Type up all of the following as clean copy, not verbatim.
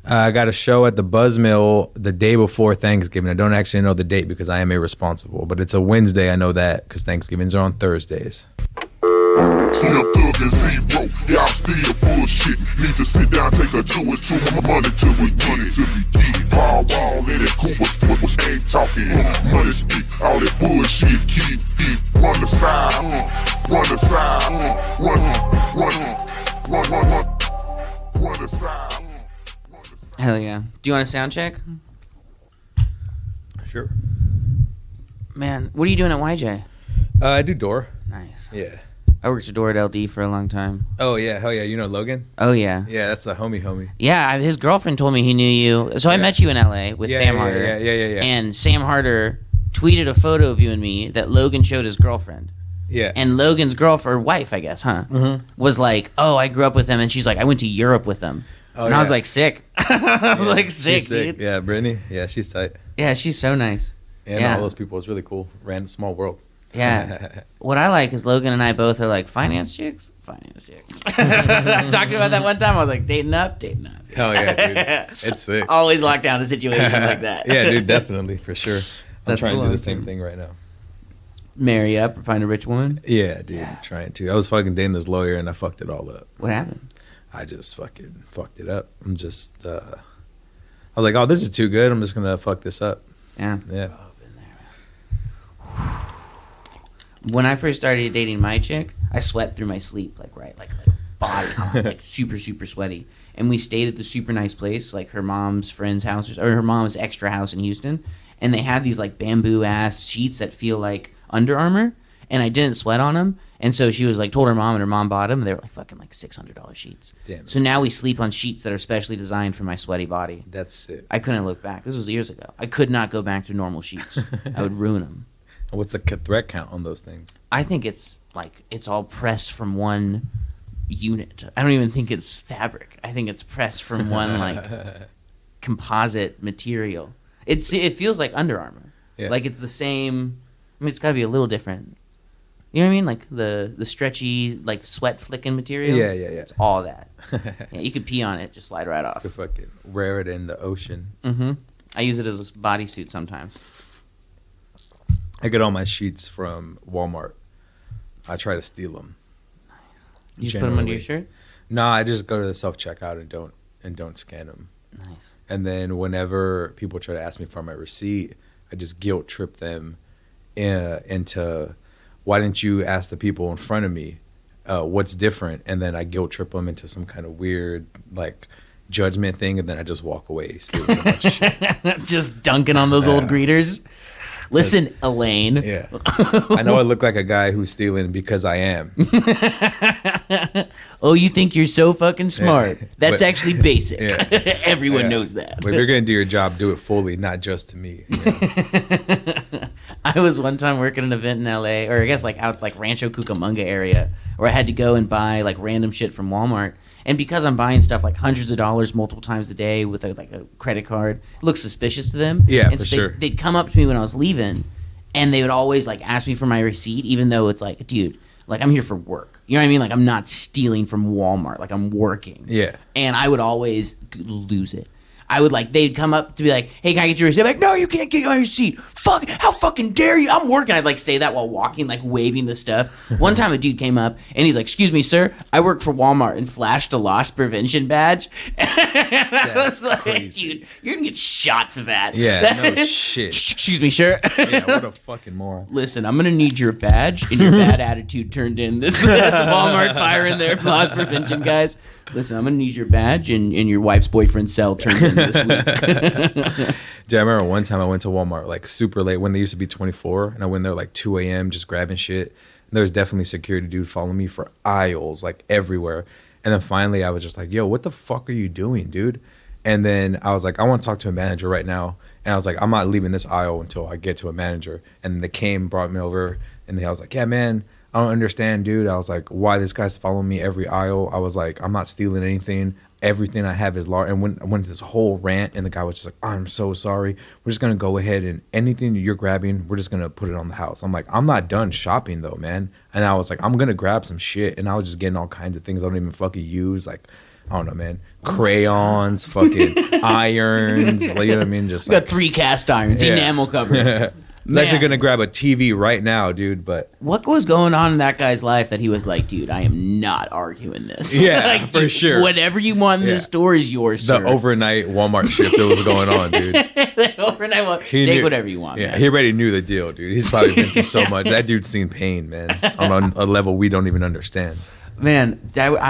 I got a show at the Buzzmill the day before Thanksgiving. I don't actually know the date because I am irresponsible, but it's a Wednesday. I know that because Thanksgivings are on Thursdays. See a thug and zero, y'all still bullshit. Need to sit down, take a 2 and 2 money till we get it. Paul Wall in that Cuba was ain't talking. Money speak, all that bullshit, keep run the side, run the side, run the side. Hell yeah. Do you want a sound check? Sure. Man, what are you doing at YJ? I do door. Nice. Yeah. I worked at door at LD for a long time. Oh, yeah. Hell yeah. You know Logan? Oh, yeah. Yeah, that's the homie. Yeah, his girlfriend told me he knew you. So I met you in LA with Sam Harder. Yeah. And Sam Harder tweeted a photo of you and me that Logan showed his girlfriend. Yeah. And Logan's girlfriend, or wife, I guess, was like, oh, I grew up with him. And she's like, I went to Europe with him. Oh, and I was like, sick. I was like, sick, dude. Yeah, Brittany. Yeah, she's tight. Yeah, she's so nice. Yeah, all those people. It's really cool. Ran a small world. Yeah. What I like is Logan and I both are like finance chicks. I talked to you about that one time. I was like, dating up. Hell yeah, dude. It's sick. Always lock down a situation like that. Yeah, dude, definitely, for sure. I'm That's trying to do the same thing right now. Marry up or find a rich woman? Yeah, dude. Yeah. Trying to. I was fucking dating this lawyer and I fucked it all up. What happened? I just fucking fucked it up. I'm just, I was like, oh, this is too good. I'm just going to fuck this up. Yeah. Yeah. When I first started dating my chick, I sweat through my sleep, like body, like super, super sweaty. And we stayed at the super nice place, like her mom's friend's house, or her mom's extra house in Houston. And they had these like bamboo ass sheets that feel like Under Armour. And I didn't sweat on them. And so she was like, told her mom, and her mom bought them. And they were like fucking like $600 sheets. Damn, so now we sleep on sheets that are specially designed for my sweaty body. That's sick. I couldn't look back. This was years ago. I could not go back to normal sheets. I would ruin them. What's the thread count on those things? I think it's like it's all pressed from one unit. I don't even think it's fabric. I think it's pressed from one like composite material. It feels like Under Armour. Yeah. Like it's the same. I mean, it's got to be a little different. You know what I mean? Like the stretchy like sweat flicking material. Yeah. It's all that. Yeah, you could pee on it, just slide right off. You could fucking wear it in the ocean. Mm-hmm. I use it as a bodysuit sometimes. I get all my sheets from Walmart. I try to steal them. Nice. You just put them under your shirt? No, I just go to the self-checkout and don't scan them. Nice. And then whenever people try to ask me for my receipt, I just guilt trip them into, why didn't you ask the people in front of me what's different? And then I guilt trip them into some kind of weird like judgment thing, and then I just walk away stealing a bunch of shit. Just dunking on those old greeters. Listen, Elaine. Yeah. I know I look like a guy who's stealing because I am. Oh, you think you're so fucking smart. Yeah. That's actually basic. Yeah. Everyone knows that. But if you're going to do your job, do it fully, not just to me. You know? I was one time working an event in LA, or I guess like out like Rancho Cucamonga area, where I had to go and buy like random shit from Walmart. And because I'm buying stuff like hundreds of dollars multiple times a day with a credit card, it looks suspicious to them. Yeah, and for so sure. They'd come up to me when I was leaving, and they would always like ask me for my receipt, even though it's like, dude, like I'm here for work. You know what I mean? Like I'm not stealing from Walmart. Like I'm working. Yeah. And I would always lose it. I would like, they'd come up to be like, hey, can I get your receipt? I'm like, no, you can't get your receipt. Fuck, how fucking dare you? I'm working. I'd like say that while walking, like waving the stuff. One time a dude came up and he's like, excuse me, sir, I work for Walmart, and flashed a loss prevention badge. And I was like, crazy. dude, you're going to get shot for that. Yeah, no shit. Excuse me, sir. Yeah, what a fucking moron. Listen, I'm going to need your badge and your bad attitude turned in. That's Walmart firing their loss prevention guys. Listen, I'm going to need your badge and your wife's boyfriend's cell turned in this week. Dude, I remember one time I went to Walmart like super late when they used to be 24, and I went there like 2 a.m. just grabbing shit. And there was definitely a security dude following me for aisles, like everywhere. And then finally I was just like, yo, what the fuck are you doing, dude? And then I was like, I want to talk to a manager right now. And I was like, I'm not leaving this aisle until I get to a manager. And they came, brought me over, and I was like, yeah, man, I don't understand, dude. I was like, why this guy's following me every aisle? I was like, I'm not stealing anything. Everything I have is large. And when I went to this whole rant, and the guy was just like, I'm so sorry. We're just going to go ahead, and anything you're grabbing, we're just going to put it on the house. I'm like, I'm not done shopping though, man. And I was like, I'm going to grab some shit. And I was just getting all kinds of things I don't even fucking use. Like I don't know, man, crayons, fucking irons, like, you know what I mean? Just We like, got 3 cast irons, Yeah. enamel cover. He's actually Man. gonna grab a TV right now, dude. But What was going on in that guy's life that he was like, dude, I am not arguing this. Yeah, for dude, sure. Whatever you want in Yeah. this store is yours, the sir. overnight Walmart shift that was going on, dude. The overnight one. He Take knew- whatever you want, Yeah, man. he already knew the deal, dude. He's probably been through so much. That dude's seen pain, man, on a level we don't even understand. Man,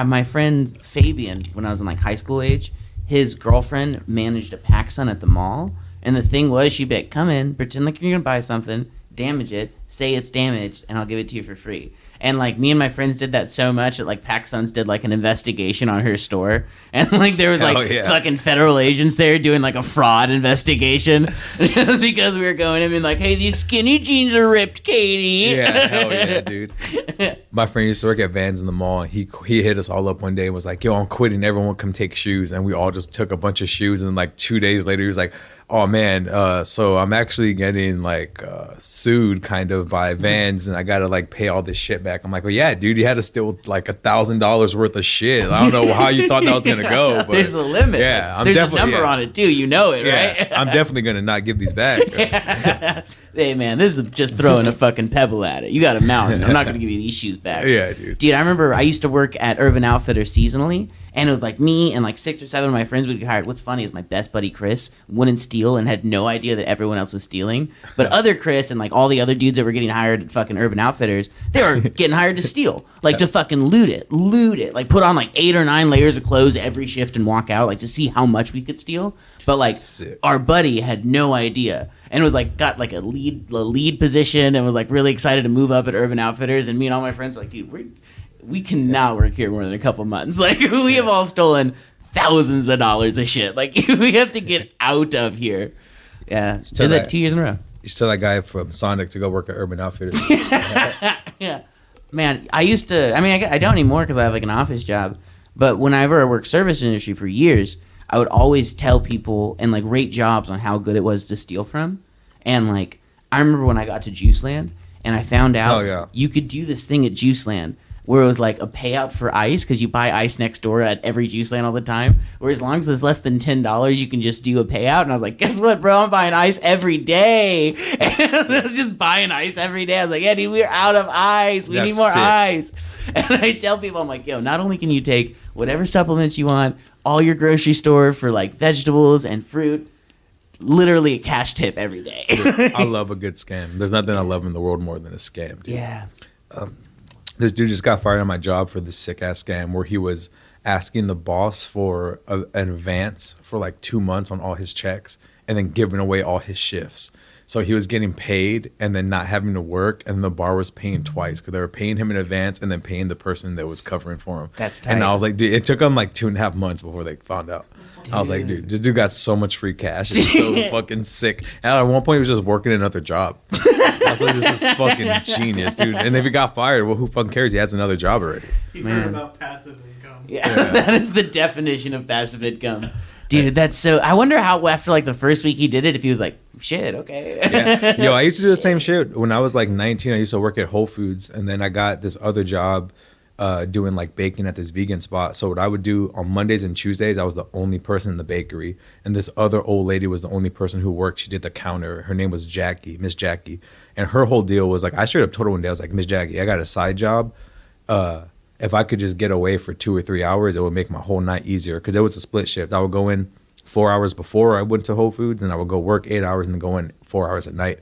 my friend Fabian, when I was in like high school age, his girlfriend managed a PacSun at the mall. And the thing was, she'd be like, come in, pretend like you're going to buy something, damage it, say it's damaged, and I'll give it to you for free. And like me and my friends did that so much that like PacSuns did like an investigation on her store, and like there was like Hell yeah. fucking federal agents there doing like a fraud investigation just because we were going in and being like, hey, these skinny jeans are ripped, Katie. Yeah, hell yeah, dude. My friend used to work at Vans in the mall, and he hit us all up one day and was like, yo, I'm quitting. Everyone come take shoes. And we all just took a bunch of shoes. And like 2 days later, he was like, oh man, so I'm actually getting like sued kind of by Vans, and I gotta like pay all this shit back. I'm like, well, yeah, dude, you had to steal like $1,000 worth of shit. I don't know how you thought that was gonna go, but There's a limit. Yeah, There's a number on it too. You know it, Yeah, right? I'm definitely gonna not give these back. Hey man, this is just throwing a fucking pebble at it. You got a mountain. I'm not gonna give you these shoes back. Yeah, dude. Dude, I remember I used to work at Urban Outfitters seasonally, and it was like me and like 6 or 7 of my friends would get hired. What's funny is my best buddy Chris wouldn't steal and had no idea that everyone else was stealing. But other Chris and like all the other dudes that were getting hired at fucking Urban Outfitters, they were getting hired to steal, like to fucking loot it, like put on like 8 or 9 layers of clothes every shift and walk out, like to see how much we could steal. But like Sick. our buddy had no idea and was like got like a lead position and was like really excited to move up at Urban Outfitters. And me and all my friends were like, dude, we cannot work here more than a couple months. Like we have all stolen thousands of dollars of shit. Like we have to get out of here. Yeah, did that 2 years in a row. You still that guy from Sonic to go work at Urban Outfitters. Yeah, man. I used to. I mean, I don't anymore because I have like an office job. But whenever I worked service industry for years, I would always tell people and like rate jobs on how good it was to steal from. And like I remember when I got to Juiceland and I found out you could do this thing at Juiceland where it was like a payout for ice because you buy ice next door at every Juiceland all the time. Where as long as it's less than $10, you can just do a payout. And I was like, guess what, bro? I'm buying ice every day. And I was just buying ice every day. I was like, yeah, dude, we're out of ice. We That's need more sick. ice. And I tell people, I'm like, yo, not only can you take whatever supplements you want, all your grocery store for like vegetables and fruit, literally a cash tip every day. Dude, I love a good scam. There's nothing I love in the world more than a scam, dude. Yeah. This dude just got fired on my job for this sick ass scam where he was asking the boss for an advance for like 2 months on all his checks and then giving away all his shifts. So he was getting paid and then not having to work, and the bar was paying twice because they were paying him in advance and then paying the person that was covering for him. That's tight. And I was like, dude, it took them like 2.5 months before they found out. I was like, dude, this dude got so much free cash. It's so fucking sick. And at one point, he was just working another job. I was like, this is fucking genius, dude. And if he got fired, well, who fucking cares? He has another job already. He Man. heard about passive income. Yeah, that is the definition of passive income. Dude, that's so... I wonder how after like the first week he did it, if he was like, shit, okay. Yeah. Yo, I used to do the same shit. When I was like 19, I used to work at Whole Foods, and then I got this other job doing like baking at this vegan spot. So what I would do on Mondays and Tuesdays, I was the only person in the bakery, and this other old lady was the only person who worked. She did the counter. Her name was Jackie, Miss Jackie, and her whole deal was like, I straight up told her one day, I was like, Miss Jackie, I got a side job. If I could just get away for 2 or 3 hours, it would make my whole night easier because it was a split shift. I would go in 4 hours before I went to Whole Foods, and I would go work 8 hours and then go in 4 hours at night.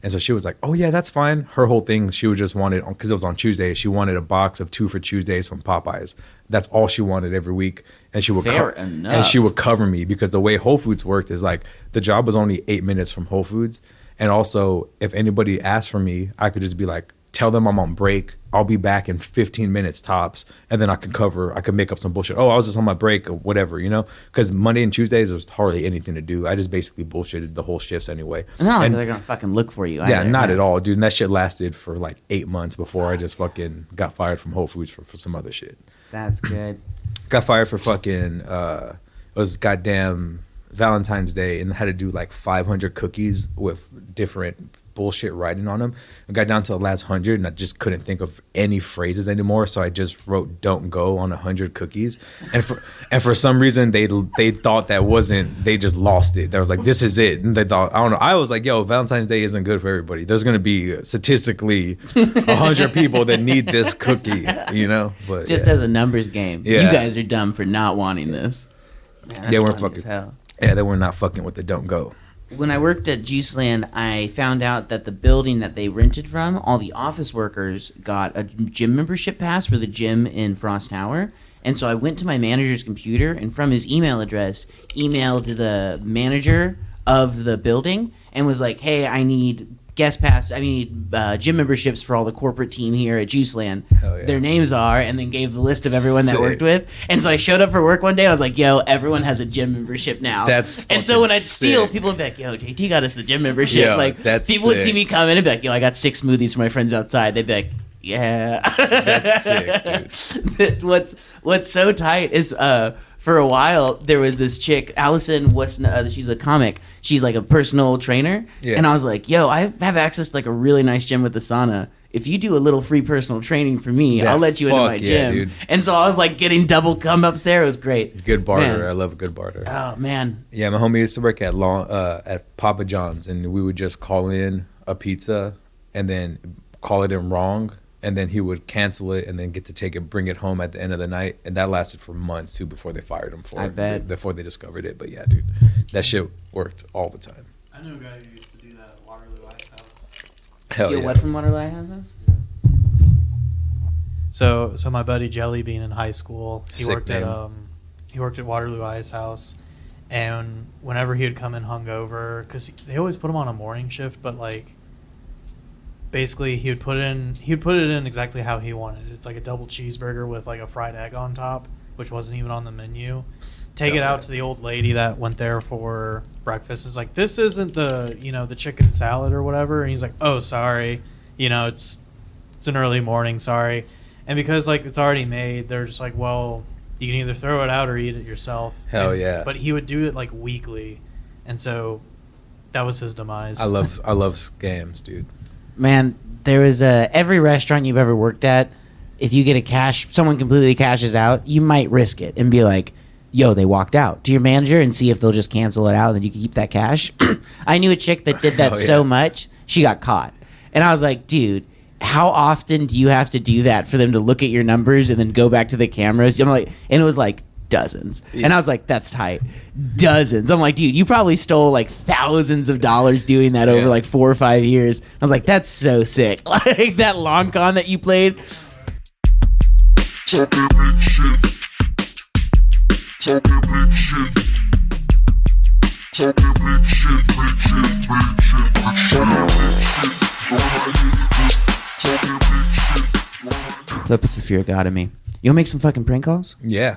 And so she was like, oh, yeah, that's fine. Her whole thing, she would just wanted, because it was on Tuesday, she wanted a box of 2 for Tuesdays from Popeyes. That's all she wanted every week. And she would Fair enough. And she would cover me because the way Whole Foods worked is like the job was only 8 minutes from Whole Foods. And also, if anybody asked for me, I could just be like, tell them I'm on break. I'll be back in 15 minutes tops. And then I could make up some bullshit. Oh, I was just on my break or whatever, you know? Because Monday and Tuesdays, there was hardly anything to do. I just basically bullshitted the whole shifts anyway. No, And- they're going to fucking look for you. yeah, either. not at all, dude. And that shit lasted for like 8 months before I just fucking got fired from Whole Foods for some other shit. That's good. Got fired for fucking, it was goddamn Valentine's Day and had to do like 500 cookies with different bullshit writing on them. I got down to the last 100 and I just couldn't think of any phrases anymore. So I just wrote "don't go" on 100 cookies. And for some reason they thought that wasn't. They just lost it. They was like, "This is it." And they thought, I don't know. I was like, "Yo, Valentine's Day isn't good for everybody. There's gonna be statistically 100 people that need this cookie." You know, but Just as a numbers game. Yeah. You guys are dumb for not wanting this. Man, that's Yeah, we're funny fucking- as hell. Yeah, they were not fucking with the "don't go." When I worked at Juiceland, I found out that the building that they rented from, all the office workers got a gym membership pass for the gym in Frost Tower. And so I went to my manager's computer and from his email address, emailed the manager of the building and was like, "Hey, I need guest pass. I need gym memberships for all the corporate team here at Juiceland. Hell yeah. Their names are," and then gave the list of everyone that I Sick. worked with. And so I showed up for work one day. I was like, "Yo, everyone has a gym membership now." That's and so fucking when I'd steal, sick. people would be like, "Yo, JT got us the gym membership." Yo, like that's people would see sick. me come in and be like, "Yo, I got 6 smoothies for my friends outside." They'd be like, "Yeah." That's sick, dude. What's so tight is for a while there was this chick, Allison. She's a comic. She's like a personal trainer. Yeah. And I was like, "Yo, I have access to like a really nice gym with the sauna. If you do a little free personal training for me, Yeah, I'll let you into fuck my yeah, gym." dude. And so I was like getting double come ups there. It was great. Good barter. Man. I love a good barter. Oh man. Yeah, my homie used to work at Papa John's, and we would just call in a pizza and then call it in wrong, and then he would cancel it and then get to take it, bring it home at the end of the night, and that lasted for months too before they fired him for I it. bet. Before they discovered it. But yeah, dude, that shit worked all the time. I knew a guy who used to do that at Waterloo Ice House. Hell Steal yeah. what from Waterloo House? So my buddy Jelly Bean in high school, he Sick worked name. at Waterloo Ice House, and whenever he would come in hungover, because they always put him on a morning shift, but like basically he would put it in exactly how he wanted it. It's like a double cheeseburger with like a fried egg on top, which wasn't even on the menu. Take it out to the old lady that went there for breakfast. Is like, "This isn't the chicken salad or whatever," and he's like, "Oh, sorry, it's an early morning, sorry." And because like it's already made, they're just like, "Well, you can either throw it out or eat it yourself." Hell yeah. But he would do it like weekly, and so that was his demise. I love scams, dude. Man, there was every restaurant you've ever worked at, if you get someone completely cashes out, you might risk it and be like, "Yo, they walked out," to your manager and see if they'll just cancel it out and then you can keep that cash. I knew a chick that did that Oh, yeah. so much, she got caught. And I was like, "Dude, how often do you have to do that for them to look at your numbers and then go back to the cameras?" I'm like, and it was like dozens. Yeah. And I was like, "That's tight." Dozens. I'm like, "Dude, you probably stole like thousands of dollars doing that over Yeah. like 4 or 5 years." I was like, "That's so sick." Like that long con that you played. Talking big shit. Talking big shit. Talking big shit, big shit, big shit, big shit. Talking big shit. Talking big shit. That puts the fear of God in me. You'll make some fucking prank calls? Yeah.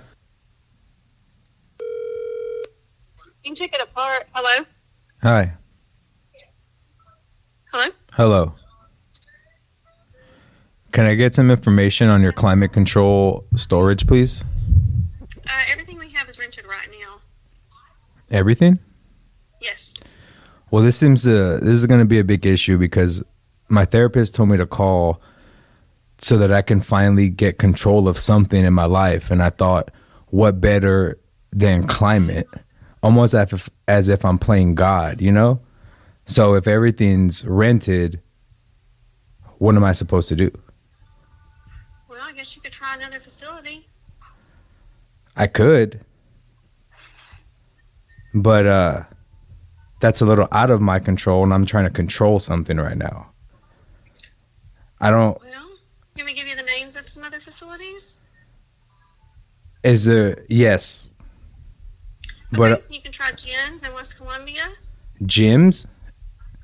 You can take it apart. Hello? Hi. Hello? Hello. Can I get some information on your climate control storage, please? Everything we have is rented right now. Everything? Yes. Well, this is going to be a big issue because my therapist told me to call so that I can finally get control of something in my life. And I thought, what better than climate? Almost as if I'm playing God, you know? So if everything's rented, what am I supposed to do? Well, I guess you could try another facility. I could. But that's a little out of my control, and I'm trying to control something right now. I don't... Well, can we give you the names of some other facilities? Is there... Yes. But Okay, you can try Jen's in West Columbia. gyms?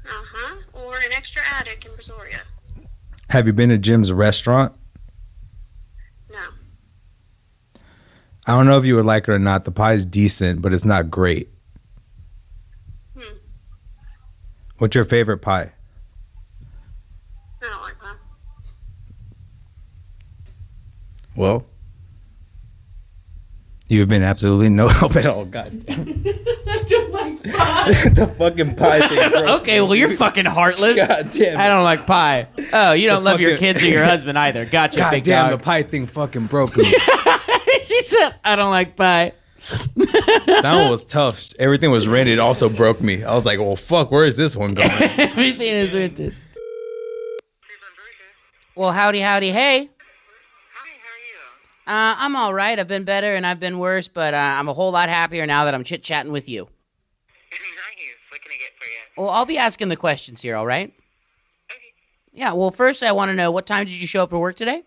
Uh-huh. Or an extra attic in Brazoria. Have you been to Jim's restaurant? No. I don't know if you would like it or not. The pie is decent, but it's not great. What's your favorite pie? I don't like pie. Well, You've been absolutely no help at all. God damn. I don't like pie. The fucking pie thing, bro. Okay, well, you're fucking heartless. God damn it. I don't like pie. Oh, you don't The love your fucking- kids or your husband either. Gotcha, God big damn, dog. the pie thing fucking broke me. She said, I don't like pie. That one was tough. Everything was rented. It also broke me. I was like, well, fuck, where is this one going? Everything is rented. Well, howdy, howdy, hey. Hi, how are you? I'm all right. I've been better and I've been worse, but I'm a whole lot happier now that I'm chit-chatting with you. Nice. What can I get for you? Well, I'll be asking the questions here, all right? Okay. Yeah, well, first I want to know, what time did you show up for work today?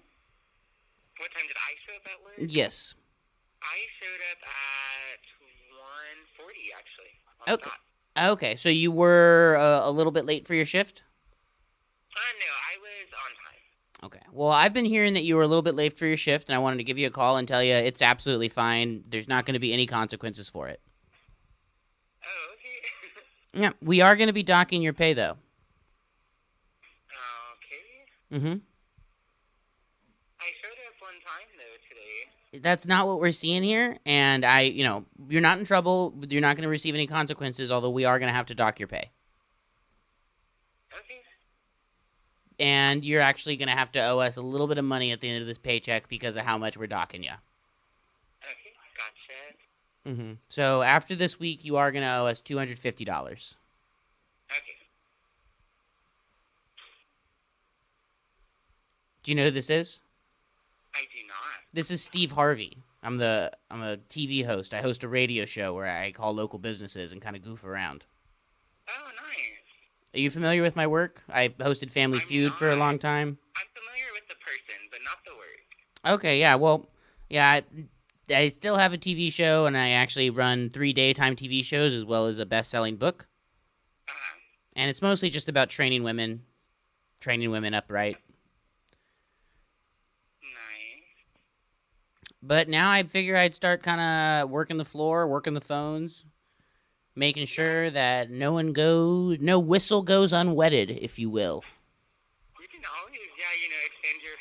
What time did I show up at work? Yes. I showed up at 1:40, actually. On Okay. the dot. Okay, so you were a little bit late for your shift? No, I was on time. Okay. Well, I've been hearing that you were a little bit late for your shift, and I wanted to give you a call and tell you it's absolutely fine. There's not going to be any consequences for it. Oh, okay. Yeah, we are going to be docking your pay, though. Okay. Mm-hmm. I showed up one time, though, today. That's not what we're seeing here, and you're not in trouble. You're not going to receive any consequences, although we are going to have to dock your pay. Okay. And you're actually going to have to owe us a little bit of money at the end of this paycheck because of how much we're docking you. Okay, gotcha. Mm-hmm. So after this week, you are going to owe us $250. Okay. Do you know who this is? I do not. This is Steve Harvey. I'm a TV host. I host a radio show where I call local businesses and kind of goof around. Oh, nice. Are you familiar with my work? I hosted Family I'm Feud for a not. long time. I'm familiar with the person, but not the work. Okay, yeah, well, yeah, I still have a TV show, and I actually run 3 daytime TV shows as well as a best-selling book. And it's mostly just about training women upright. Nice. But now I figure I'd start kind of working the floor, working the phones, making sure that no whistle goes unwetted, if you will. You can always, extend your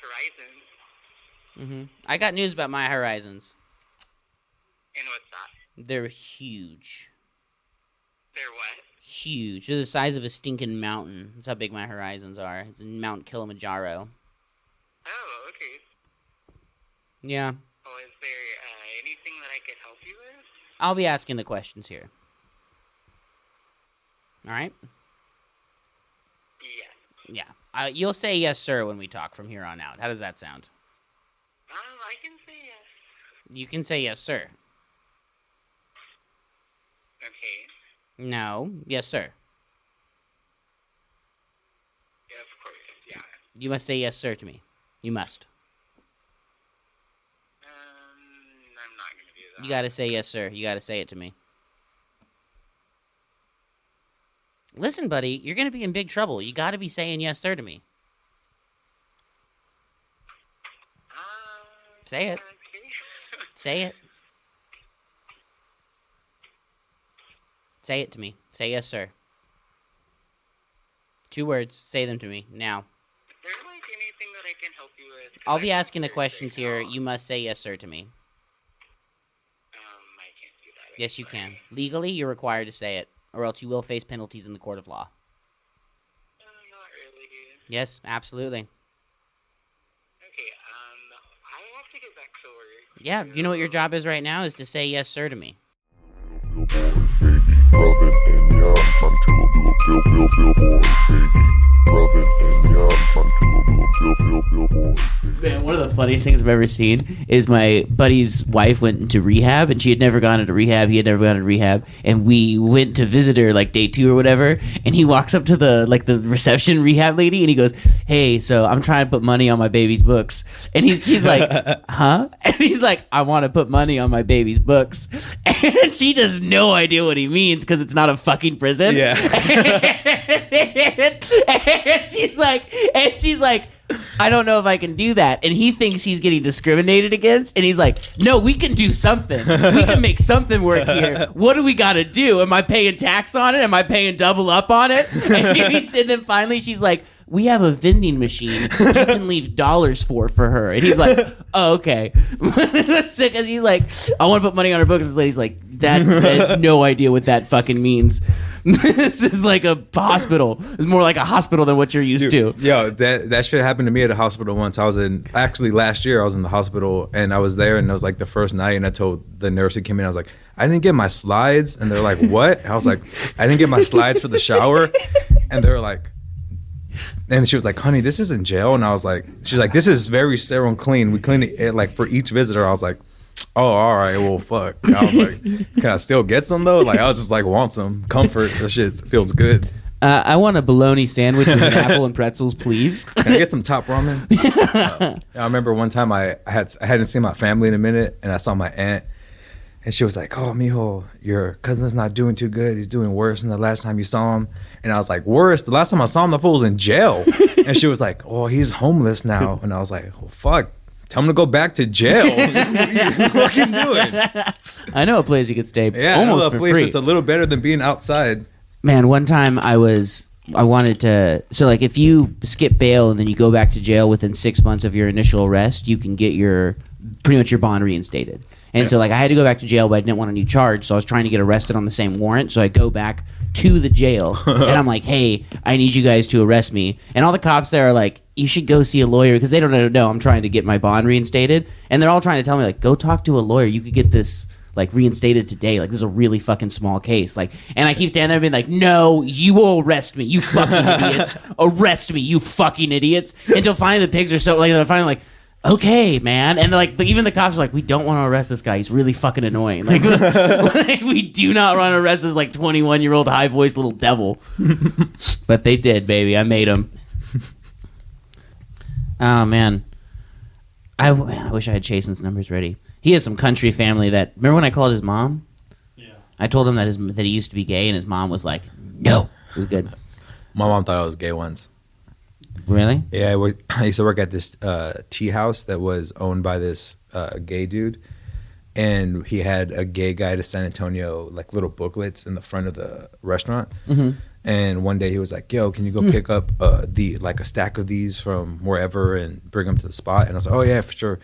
horizons. I got news about my horizons. And what's that? They're huge. They're what? Huge. They're the size of a stinking mountain. That's how big my horizons are. It's in Mount Kilimanjaro. Oh, okay. Yeah. Well, is there anything that I could help you with? I'll be asking the questions here. All right? Yes. Yeah. You'll say yes, sir, when we talk from here on out. How does that sound? I can say yes. You can say yes, sir. Okay. No. Yes, sir. Yeah, of course. Yeah. You must say yes, sir, to me. You must. I'm not gonna do that. You gotta say yes, sir. You gotta say it to me. Listen, buddy, you're gonna be in big trouble. You gotta be saying yes, sir, to me. Say it. Okay. Say it. Say it to me. Say yes, sir. 2 words. Say them to me now. Is there anything that I can help you with? 'Cause I'll I be can't asking the hear questions right here. now. You must say yes, sir, to me. I can't do that. Yes, you I'm can. sorry. Legally, you're required to say it, or else you will face penalties in the court of law. Not really. Yes, absolutely. Okay. I have to get back to work. Yeah, you know what your job is right now is to say yes, sir, to me. Man, one of the funniest things I've ever seen is my buddy's wife went into rehab, and she had never gone into rehab. He had never gone into rehab, and we went to visit her like day 2 or whatever. And he walks up to the reception rehab lady, and he goes, "Hey, so I'm trying to put money on my baby's books." And she's like, "Huh?" And he's like, "I want to put money on my baby's books." And she has no idea what he means because it's not a fucking prison. Yeah. and she's like, "I don't know if I can do that." And he thinks he's getting discriminated against. And he's like, "No, we can do something. We can make something work here. What do we got to do? Am I paying tax on it? Am I paying double up on it?" And then finally she's like, we have a vending machine you can leave dollars for her. And he's like, oh, okay. Because he's like, I want to put money on her books. This lady's like, that I had no idea what that fucking means. This is like a hospital. It's more like a hospital than what you're used to. Yo, that shit happened to me at a hospital once. Actually last year I was in the hospital and I was there and it was like the first night and I told the nurse who came in, I was like, I didn't get my slides. And they're like, what? I was like, I didn't get my slides for the shower. And they're like, and she was like, honey, this isn't jail. And I was like, she's like, this is very sterile and clean. We clean it like for each visitor. I was like, oh, all right, well, fuck. I was like, can I still get some though? Like I was just like, want some comfort. This shit feels good. I want a bologna sandwich with an apple and pretzels, please. Can I get some top ramen? I remember one time I hadn't seen my family in a minute, and I saw my aunt, and she was like, "Oh, mijo, your cousin's not doing too good. He's doing worse than the last time you saw him." And I was like, "Worse? The last time I saw him, the fool was in jail." And she was like, "Oh, he's homeless now." And I was like, "Well, fuck. Tell him to go back to jail." What are you fucking doing? I know a place you could stay Yeah, almost I know for a place free. that's a little better than being outside. Man, one time I wanted to, so like if you skip bail and then you go back to jail within 6 months of your initial arrest, you can get pretty much your bond reinstated. And so like I had to go back to jail, but I didn't want a new charge, so I was trying to get arrested on the same warrant. So I go back to the jail and I'm like, hey, I need you guys to arrest me. And all the cops there are like, you should go see a lawyer, because they don't know I'm trying to get my bond reinstated. And they're all trying to tell me like, go talk to a lawyer. You could get this like reinstated today. Like this is a really fucking small case. Like, and I keep standing there being like, no, you will arrest me, you fucking idiots. Arrest me, you fucking idiots. Until finally the pigs are so like, they're finally like, okay, man. And like even the cops are like, we don't want to arrest this guy. He's really fucking annoying. Like, like we do not want to arrest this like 21-year-old high-voiced little devil. But they did, baby. I made him. Oh man. I wish I had Chasen's numbers ready. He has some country family that. Remember when I called his mom? Yeah. I told him that he used to be gay, and his mom was like, "No." It was good. My mom thought I was gay once. Really? Yeah, I used to work at this tea house that was owned by this gay dude, and he had a gay guy to San Antonio, like little booklets in the front of the restaurant. Mm-hmm. And one day he was like, "Yo, can you go pick up a stack of these from wherever and bring them to the spot?" And I was like, "Oh yeah, for sure."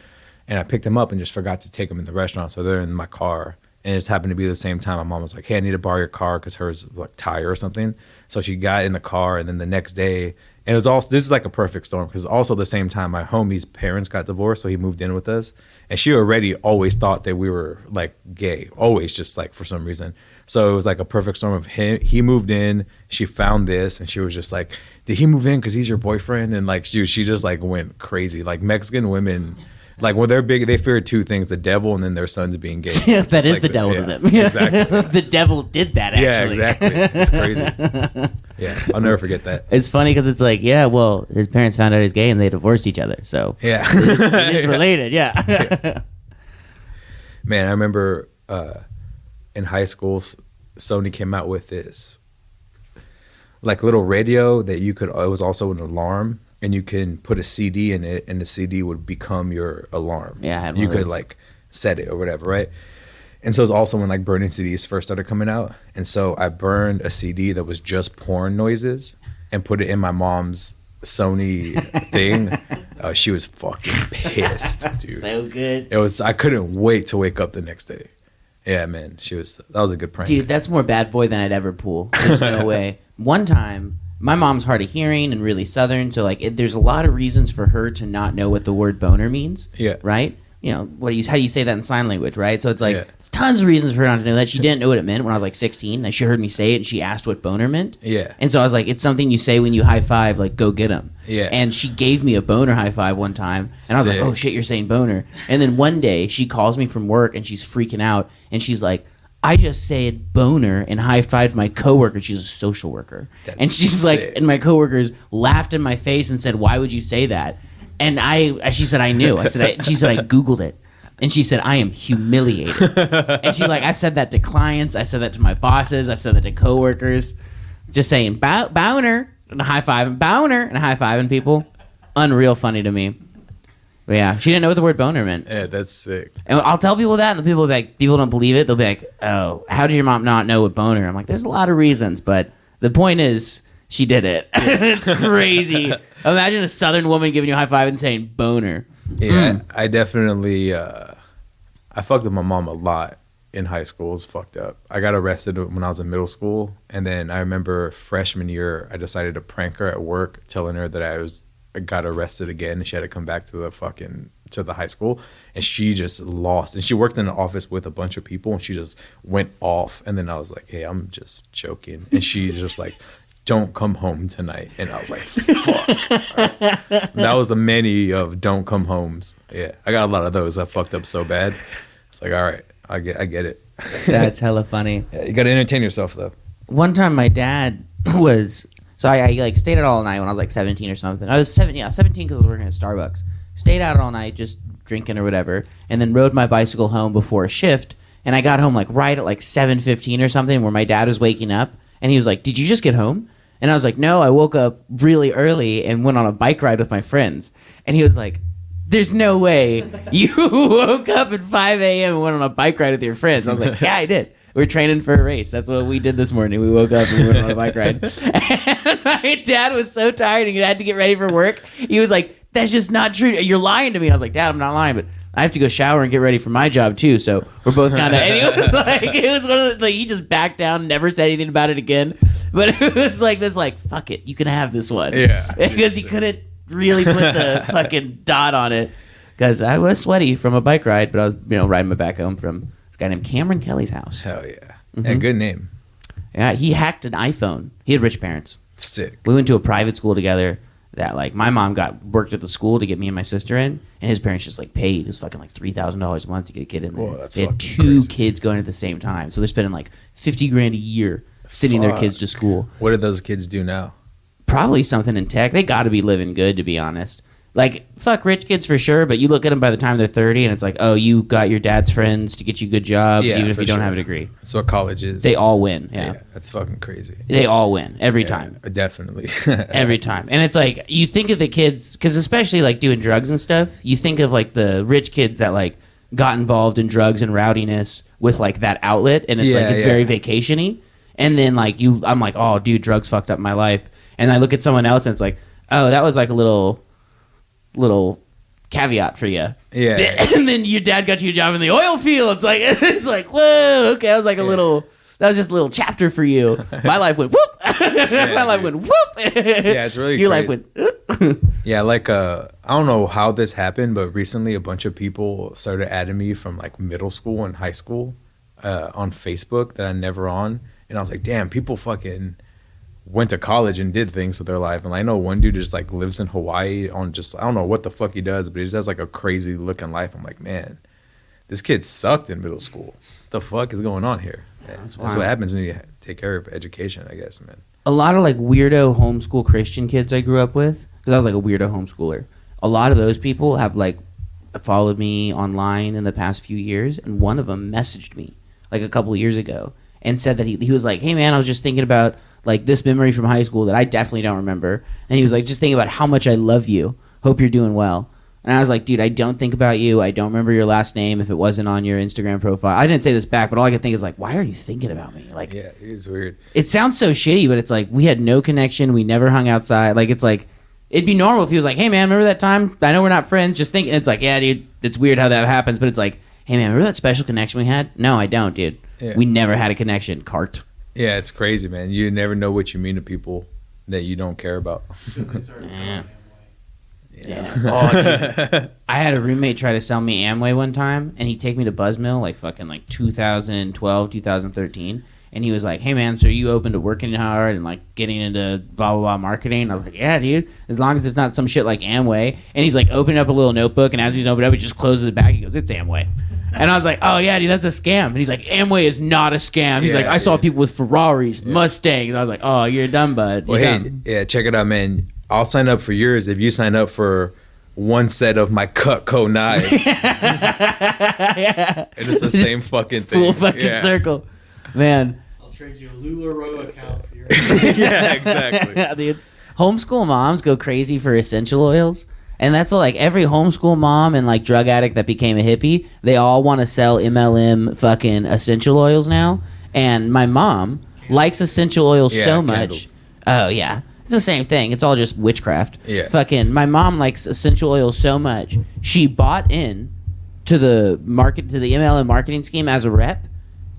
And I picked them up and just forgot to take them in the restaurant, so they're in my car. And it just happened to be the same time. My mom was like, "Hey, I need to borrow your car," because hers was like tire or something. So she got in the car, and then the next day. And it was also, this is like a perfect storm, because also the same time my homie's parents got divorced, so he moved in with us, and she already always thought that we were like gay, always, just like for some reason. So it was like a perfect storm of him. He moved in, she found this, and she was just like, "Did he move in because he's your boyfriend?" And like she just like went crazy. Like Mexican women, like when they're big, they fear two things: the devil and then their sons being gay. Yeah, that is like the devil to them. Exactly. The devil did that, actually. Yeah, exactly. It's crazy. Yeah, I'll never forget that. It's funny because it's like, yeah, well, his parents found out he's gay and they divorced each other. So Yeah. it is related, yeah. Man, I remember in high school, Sony came out with this like little radio that you could, it was also an alarm, and you can put a CD in it, and the CD would become your alarm. Yeah, I had one you of could those. like set it or whatever, right? And so it was also when like burning CDs first started coming out. And so I burned a CD that was just porn noises and put it in my mom's Sony thing. She was fucking pissed, dude. So good. It was, I couldn't wait to wake up the next day. Yeah, man, that was a good prank. Dude, that's more bad boy than I'd ever pull. There's no way. One time, my mom's hard of hearing and really Southern, so like there's a lot of reasons for her to not know what the word boner means. Yeah. Right? You know, how do you say that in sign language, right? So it's like, Yeah. there's tons of reasons for her not to know that. She didn't know what it meant when I was like 16. And she heard me say it, and she asked what boner meant. Yeah. And so I was like, it's something you say when you high five, like, go get him. Yeah. And she gave me a boner high five one time, and I was Sick. like, oh shit, you're saying boner. And then one day she calls me from work, and she's freaking out, and she's like, I just said boner and high fived my coworker. She's a social worker. That's and she's like, sick. and my coworkers laughed in my face and said, why would you say that? And she said, I knew. She said, I Googled it. And she said, I am humiliated. And she's like, I've said that to clients. I've said that to my bosses. I've said that to coworkers. Just saying boner and a high five, boner and a high fiving people. Unreal funny to me. But yeah, she didn't know what the word boner meant. Yeah, that's sick. And I'll tell people that, and the people will be like, people don't believe it. They'll be like, oh, how did your mom not know what boner? I'm like, there's a lot of reasons, but the point is, she did it. It's crazy. Imagine a Southern woman giving you a high five and saying boner. Yeah, I definitely I fucked with my mom a lot in high school. It was fucked up. I got arrested when I was in middle school, and then I remember freshman year I decided to prank her at work, telling her that I got arrested again, and she had to come back to the high school, and she just lost. And she worked in an office with a bunch of people, and she just went off. And then I was like, hey, I'm just joking. And she's just like, don't come home tonight. And I was like, fuck. Right. That was the many of don't come homes. Yeah, I got a lot of those. I fucked up so bad. It's like, all right, I get it. That's hella funny. Yeah, you got to entertain yourself, though. One time my dad was... So I like stayed out all night when I was like 17 or something. I was 17 because I was working at Starbucks. Stayed out all night just drinking or whatever, and then rode my bicycle home before a shift. And I got home like right at like 7:15 or something, where my dad was waking up, and he was like, "Did you just get home?" And I was like, "No, I woke up really early and went on a bike ride with my friends." And he was like, "There's no way you woke up at 5 a.m. and went on a bike ride with your friends." I was like, "Yeah, I did. We're training for a race. That's what we did this morning. We woke up and we went on a bike ride." And my dad was so tired and he had to get ready for work. He was like, "That's just not true. You're lying to me." And I was like, "Dad, I'm not lying, but I have to go shower and get ready for my job too." So we're both kind of, and it was one of the, like, he just backed down, never said anything about it again. But it was like this, like, fuck it, you can have this one. Yeah. Because he couldn't really put the fucking dot on it. Because I was sweaty from a bike ride, but I was, riding my back home from this guy named Cameron Kelly's house. Hell yeah. Yeah, good name. Yeah, he hacked an iPhone. He had rich parents. Sick. We went to a private school together that, like, my mom worked at the school to get me and my sister in, and his parents just, like, paid. It was fucking, like, $3,000 a month to get a kid in there. Whoa, that's they had fucking 2 crazy. kids going at the same time. So they're spending, like, $50,000 a year sending their kids to school. What do those kids do now? Probably something in tech. They got to be living good, to be honest. Like, fuck rich kids for sure, but you look at them by the time they're 30, and it's like, oh, you got your dad's friends to get you good jobs, even if for you don't sure. have a degree. That's what college is. They all win, yeah. That's fucking crazy. They all win, every time. Definitely. Every time. And it's like, you think of the kids, because especially, like, doing drugs and stuff, you think of, like, the rich kids that, like, got involved in drugs and rowdiness with, like, that outlet, and it's like, it's very vacation-y. And then, like, I'm like, oh, dude, drugs fucked up my life. And I look at someone else, and it's like, oh, that was, like, a little caveat for you. Yeah. And then your dad got you a job in the oil field. It's like, whoa, okay, that was like that was just a little chapter for you. My life went whoop. My life went whoop. Yeah, it's really your crazy. life went Yeah, like I don't know how this happened, but recently a bunch of people started adding me from like middle school and high school on Facebook that I'm never on, and I was like, damn, people fucking went to college and did things with their life. And I know one dude just like lives in Hawaii on just, I don't know what the fuck he does, but he just has like a crazy looking life. I'm like, man, this kid sucked in middle school. What the fuck is going on here? That's what happens when you take care of education, I guess, man. a lot of like weirdo homeschool Christian kids I grew up with, because I was like a weirdo homeschooler. A lot of those people have like followed me online in the past few years, and one of them messaged me like a couple of years ago and said that he was like, hey man, I was just thinking about like this memory from high school that I definitely don't remember. And he was like, just thinking about how much I love you. Hope you're doing well. And I was like, dude, I don't think about you. I don't remember your last name if it wasn't on your Instagram profile. I didn't say this back, but all I could think is like, why are you thinking about me? Like, yeah, it's weird. It sounds so shitty, but it's like we had no connection. We never hung outside. Like, it's like, it'd be normal if he was like, hey man, remember that time? I know we're not friends. Just thinking. It's like, yeah, dude, it's weird how that happens. But it's like, hey man, remember that special connection we had? No, I don't, dude. Yeah. We never had a connection. Cart. Yeah, it's crazy, man. You never know what you mean to people that you don't care about. Yeah. Oh, dude. I had a roommate try to sell me Amway one time, and he'd take me to Buzzmill like fucking like 2012, 2013. And he was like, hey man, so are you open to working hard and like getting into blah blah blah marketing? And I was like, yeah, dude, as long as it's not some shit like Amway. And he's like opening up a little notebook, and as he's opening up, he just closes it back. He goes, it's Amway. And I was like, oh yeah, dude, that's a scam. And he's like, Amway is not a scam. He's like, I saw people with Ferraris, Mustangs. And I was like, oh, you're dumb, bud. You're dumb. Yeah, check it out, man. I'll sign up for yours if you sign up for one set of my Cutco knives. Yeah. And it's the same fucking thing. Full fucking circle. Man. I'll trade you a LuLaRoe account for your Yeah, exactly. Yeah, dude. Homeschool moms go crazy for essential oils. And that's what, like, every homeschool mom and, like, drug addict that became a hippie, they all want to sell MLM fucking essential oils now. And my mom likes essential oils so much. candles. Oh yeah, it's the same thing. It's all just witchcraft. Yeah. Fucking, my mom likes essential oils so much. She bought in to the MLM marketing scheme as a rep,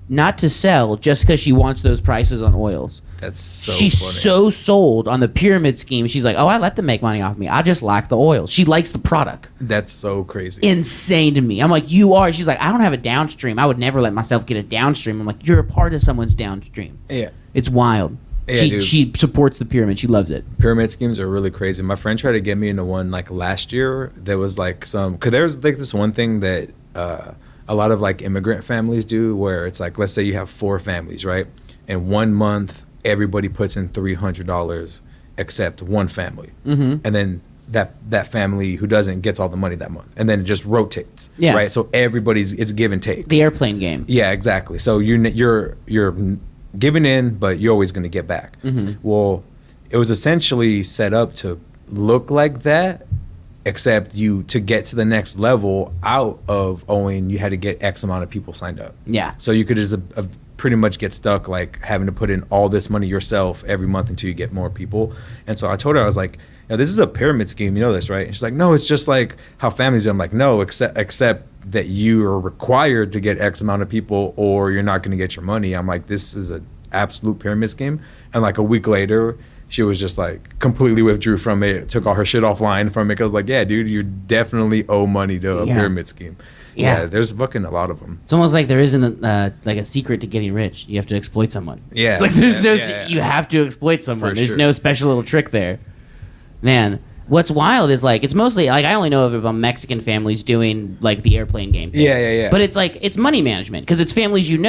not to sell, just because she wants those prices on oils. That's so She's funny. so sold on the pyramid scheme. She's like, oh, I let them make money off me. I just like the oil. She likes the product. That's so crazy. Insane to me. I'm like, you are. She's like, I don't have a downstream. I would never let myself get a downstream. I'm like, you're a part of someone's downstream. Yeah. It's wild. Yeah, she dude. she supports the pyramid. She loves it. Pyramid schemes are really crazy. My friend tried to get me into one like last year. There was like cause there's like this one thing that a lot of like immigrant families do, where it's like, let's say you have 4 families, right? And 1 month everybody puts in $300 except one family, and then that family who doesn't gets all the money that month, and then it just rotates. Yeah. Right. So it's give and take. The airplane game. Yeah, exactly. So you're giving in, but you're always going to get back. Well, it was essentially set up to look like that, except to get to the next level out of owing, you had to get X amount of people signed up. Yeah. So you could just pretty much get stuck like having to put in all this money yourself every month until you get more people. And so I told her, I was like, this is a pyramid scheme, you know this, right? And she's like, no, it's just like how families do. I'm like, no, except that you are required to get X amount of people or you're not going to get your money. I'm like, this is an absolute pyramid scheme. And like a week later, she was just like completely withdrew from it, took all her shit offline from it. I was like, yeah, dude, you definitely owe money to a pyramid scheme. Yeah. There's fucking a lot of them. It's almost like there isn't like a secret to getting rich. You have to exploit someone. Yeah. It's like there's you have to exploit someone. For There's sure. no special little trick there. Man, what's wild is like it's mostly like I only know of about Mexican families doing like the airplane game thing. Yeah. But it's like it's money management because it's families and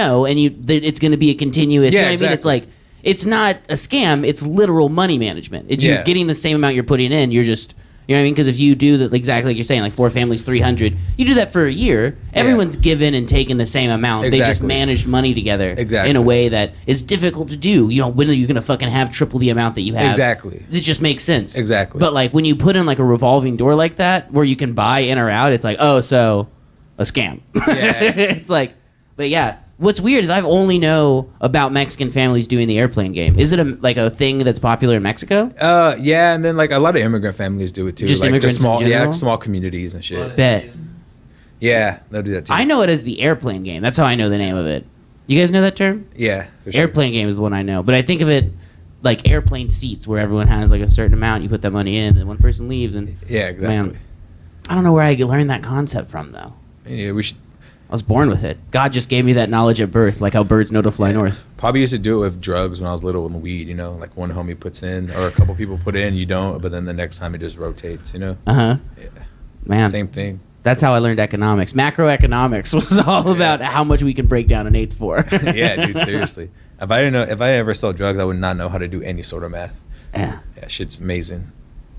it's going to be a continuous. Yeah, You know what I mean? It's like it's not a scam. It's literal money management. You're getting the same amount you're putting in. You're just. You know what I mean? Because if you do that exactly like you're saying, like 4 families, 300, you do that for a year, everyone's given and taken the same amount. They just managed money together in a way that is difficult to do. You know, when are you going to fucking have triple the amount that you have? Exactly. It just makes sense. Exactly. But like when you put in like a revolving door like that where you can buy in or out, it's like, oh, so a scam. Yeah. It's like, but yeah. What's weird is I've only know about Mexican families doing the airplane game. Is it a thing that's popular in Mexico? Yeah, and then like a lot of immigrant families do it too. Just like immigrants in small, general? small communities and shit. Bet. Yeah, they'll do that too. I know it as the airplane game. That's how I know the name of it. You guys know that term? Yeah, for sure. Airplane game is the one I know. But I think of it like airplane seats where everyone has like a certain amount. You put that money in and one person leaves. And Yeah, exactly. Man, I don't know where I learned that concept from though. Yeah, we should I was born with it. God just gave me that knowledge at birth, like how birds know to fly north. probably used to do it with drugs when I was little and weed, you know, like one homie puts in or a couple people put in, you don't, but then the next time it just rotates, you know? Uh-huh. Yeah. Man. Same thing. That's how I learned economics. Macroeconomics was all about how much we can break down an eighth for. Yeah, dude, seriously. If I ever sold drugs, I would not know how to do any sort of math. Yeah. Yeah, shit's amazing.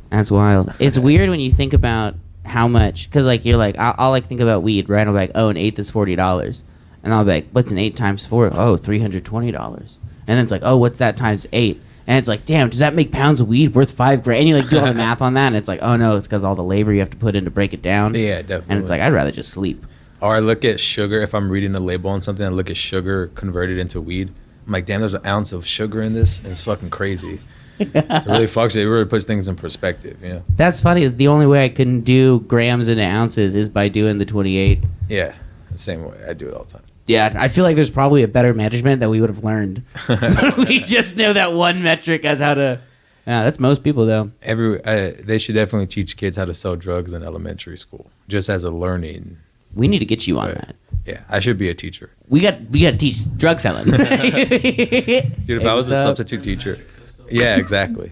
That's wild. It's weird when you think about how much, because like you're like, I'll like think about weed, right? I'm like, oh, an eighth is $40. And I'll be like, what's an 8 times 4? Oh, $320. And then it's like, oh, what's that times 8? And it's like, damn, does that make pounds of weed worth $5,000? And you like do all the math on that, and it's like, oh no, it's because all the labor you have to put in to break it down. Yeah, definitely. And it's like, I'd rather just sleep. Or I look at sugar, if I'm reading a label on something, I look at sugar converted into weed. I'm like, damn, there's an ounce of sugar in this, and it's fucking crazy. It really fucks it. It really puts things in perspective, you know? That's funny. The only way I can do grams into ounces is by doing the 28. Yeah, the same way. I do it all the time. Yeah, I feel like there's probably a better management that we would have learned. We just know that one metric as how to. Yeah, that's most people though. They should definitely teach kids how to sell drugs in elementary school, just as a learning. We need to get you on Right. that. Yeah, I should be a teacher. We got to teach drug selling. Dude, if I was a substitute teacher. Yeah, exactly.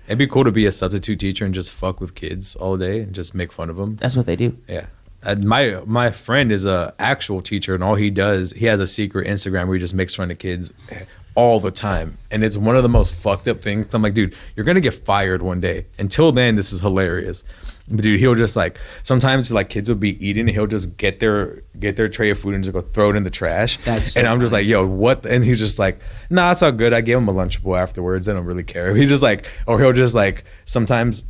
It'd be cool to be a substitute teacher and just fuck with kids all day and just make fun of them. That's what they do. Yeah. My friend is a actual teacher, and all he does, he has a secret Instagram where he just makes fun of kids all the time, and it's one of the most fucked up things. I'm like, dude, you're gonna get fired one day. Until then, this is hilarious. But dude, he'll just like sometimes like kids will be eating and he'll just get their tray of food and just go throw it in the trash. That's so and I'm just like, yo, what? And he's just like, nah, it's all good. I gave him a Lunchable afterwards. I don't really care. He just like, or he'll just like sometimes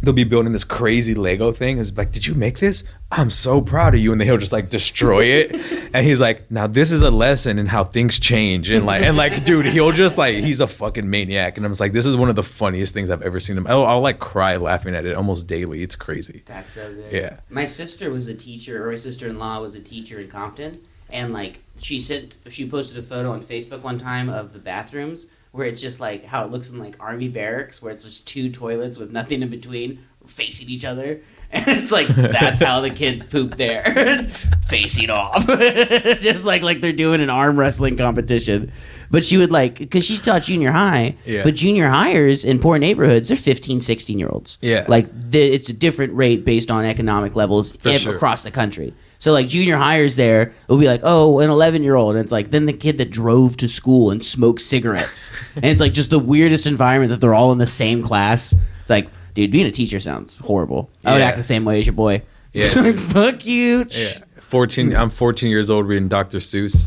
they'll be building this crazy Lego thing. It's like, did you make this? I'm so proud of you. And then he'll just like destroy it. And he's like, now this is a lesson in how things change. And like, dude, he'll just like, he's a fucking maniac. And I'm just like, this is one of the funniest things I've ever seen him. I'll like cry laughing at it almost daily. It's crazy. That's so good. Yeah. My sister was a teacher, or my sister-in-law was a teacher in Compton. And like, she posted a photo on Facebook one time of the bathrooms where it's just like how it looks in like army barracks, where it's just two toilets with nothing in between facing each other. And it's like, that's how the kids poop there. Facing off. Just like they're doing an arm wrestling competition. But she would like, because she taught junior high, but junior hires in poor neighborhoods, they're 15, 16-year-olds. Yeah. Like, it's a different rate based on economic levels across the country. So, like, junior hires there will be like, oh, an 11-year-old. And it's like, then the kid that drove to school and smoked cigarettes. And it's like just the weirdest environment that they're all in the same class. It's like, dude, being a teacher sounds horrible. I would act the same way as your boy. Yeah. It's like, fuck you. Yeah. I'm 14 years old reading Dr. Seuss.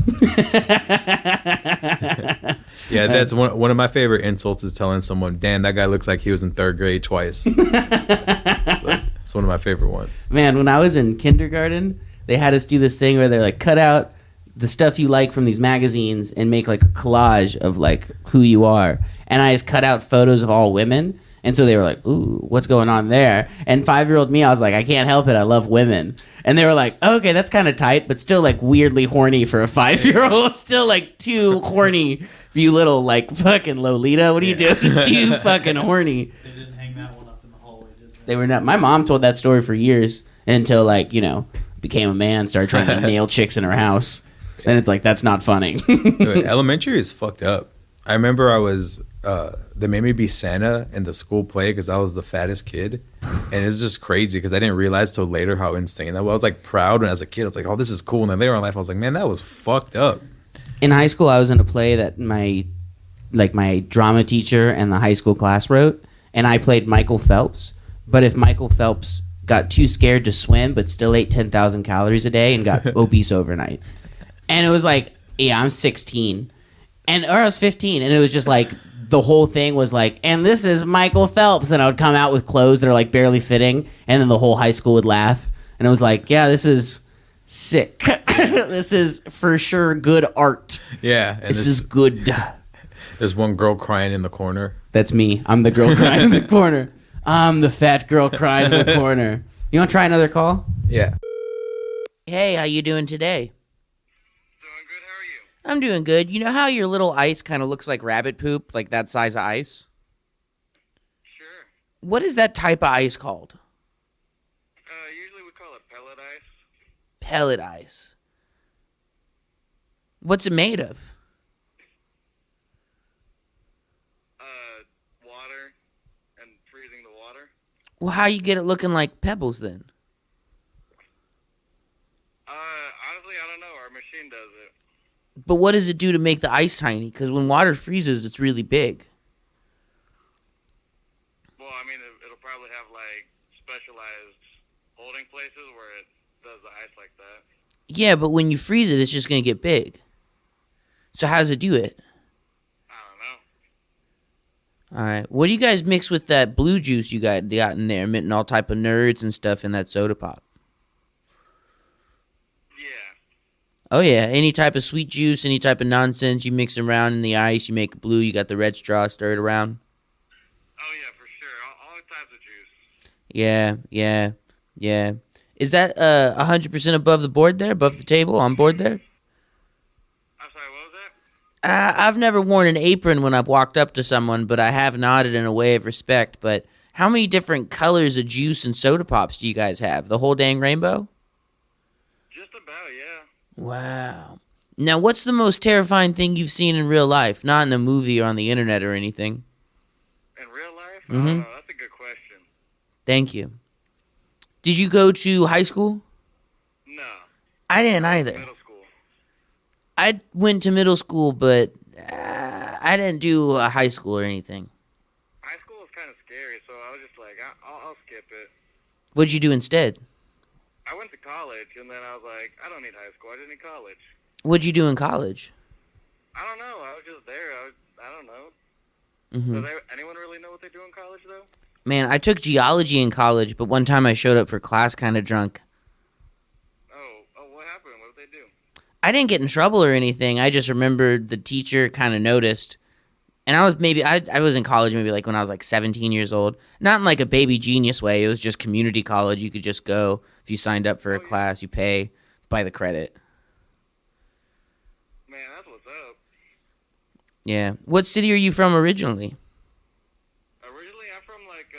Yeah, that's one of my favorite insults is telling someone, damn, that guy looks like he was in third grade twice. It's one of my favorite ones. Man, when I was in kindergarten, they had us do this thing where they're like, cut out the stuff you like from these magazines and make like a collage of like who you are. And I just cut out photos of all women. And so they were like, ooh, what's going on there? And 5-year-old me, I was like, I can't help it. I love women. And they were like, oh, okay, that's kind of tight, but still like weirdly horny for a 5-year-old. Still like too horny for you little like fucking Lolita. What are you doing? Too fucking horny. They didn't hang that one up in the hallway, did they? They were not. My mom told that story for years until like, you know, became a man, started trying to nail chicks in her house. Then it's like, that's not funny. Dude, elementary is fucked up. I remember they made me be Santa in the school play because I was the fattest kid. And it's just crazy because I didn't realize till later how insane that was. I was like proud when I was a kid. I was like, oh, this is cool. And then later in life, I was like, man, that was fucked up. In high school, I was in a play that my drama teacher and the high school class wrote. And I played Michael Phelps. But if Michael Phelps got too scared to swim but still ate 10,000 calories a day and got obese overnight. And it was like, yeah, I'm 16. Or I was 15, and it was just like the whole thing was like, and this is Michael Phelps, and I would come out with clothes that are like barely fitting, and then the whole high school would laugh, and it was like, yeah, this is sick. This is for sure good art. Yeah, and this is good. There's one girl crying in the corner. That's me. I'm the girl crying in the corner. I'm the fat girl crying in the corner. You want to try another call? Yeah. Hey, how you doing today? Doing good, how are you? I'm doing good. You know how your little ice kind of looks like rabbit poop, like that size of ice? Sure. What is that type of ice called? Usually we call it pellet ice. Pellet ice. What's it made of? Water and freezing the water. Well, how you get it looking like pebbles then? Honestly, I don't know. Our machine does it. But what does it do to make the ice tiny? Because when water freezes, it's really big. Well, I mean, it'll probably have, like, specialized holding places where it does the ice like that. Yeah, but when you freeze it, it's just going to get big. So how does it do it? I don't know. All right. What do you guys mix with that blue juice you got in there, emitting all type of nerds and stuff in that soda pop? Yeah. Oh, yeah. Any type of sweet juice, any type of nonsense, you mix it around in the ice, you make it blue, you got the red straw, stir it around. Oh, yeah, for sure. All types of juice. Yeah. Is that 100% above the board there, above the table, on board there? I'm sorry, what was that? I've never worn an apron when I've walked up to someone, but I have nodded in a way of respect. But how many different colors of juice and soda pops do you guys have? The whole dang rainbow? Just about, yeah. Wow. Now, what's the most terrifying thing you've seen in real life? Not in a movie or on the internet or anything. In real life? I Mm-hmm. don't know. That's a good question. Thank you. Did you go to high school? No. I didn't either. Middle school. I went to middle school, but I didn't do high school or anything. High school was kind of scary, so I was just like, I'll skip it. What'd you do instead? I went to college, and then I was like, I don't need high school. I just need college. What'd you do in college? I don't know. I was just there. I don't know. Mm-hmm. Does anyone really know what they do in college, though? Man, I took geology in college, but one time I showed up for class kind of drunk. Oh, what happened? What did they do? I didn't get in trouble or anything. I just remembered the teacher kind of noticed. And I was in college maybe like when I was like 17 years old. Not in like a baby genius way. It was just community college. You could just go. If you signed up for a class, you pay by the credit. Man, that's what's up. Yeah. What city are you from originally? Originally, I'm from like,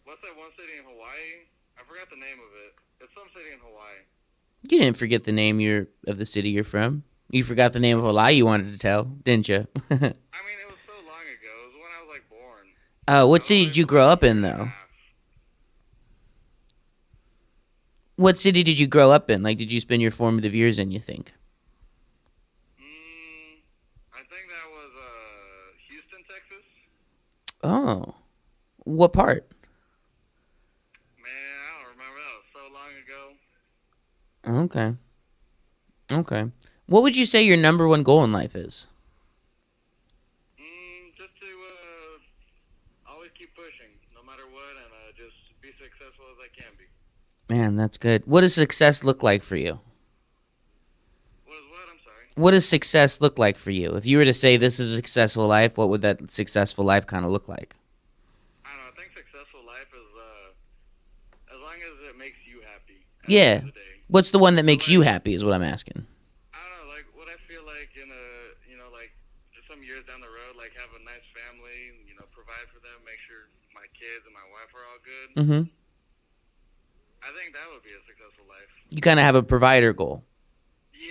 what's that one city in Hawaii? I forgot the name of it. It's some city in Hawaii. You didn't forget the name of the city you're from. You forgot the name of a lie you wanted to tell, didn't you? I mean, it was so long ago. It was when I was like born. What city did you grow up in, though? What city did you grow up in? Like, did you spend your formative years in, you think? I think that was Houston, Texas. Oh. What part? Man, I don't remember. That was so long ago. Okay. What would you say your number one goal in life is? Just to always keep pushing, no matter what, and just be successful as I can be. Man, that's good. What does success look like for you? What? I'm sorry. What does success look like for you? If you were to say this is a successful life, what would that successful life kind of look like? I don't know. I think successful life is as long as it makes you happy. At Yeah. The end of the day. What's the one that makes you happy is what I'm asking. I don't know, like what I feel like in like just some years down the road, like have a nice family, provide for them, make sure my kids and my wife are all good. Mm-hmm. I think that would be a successful life. You kind of have a provider goal. Yeah.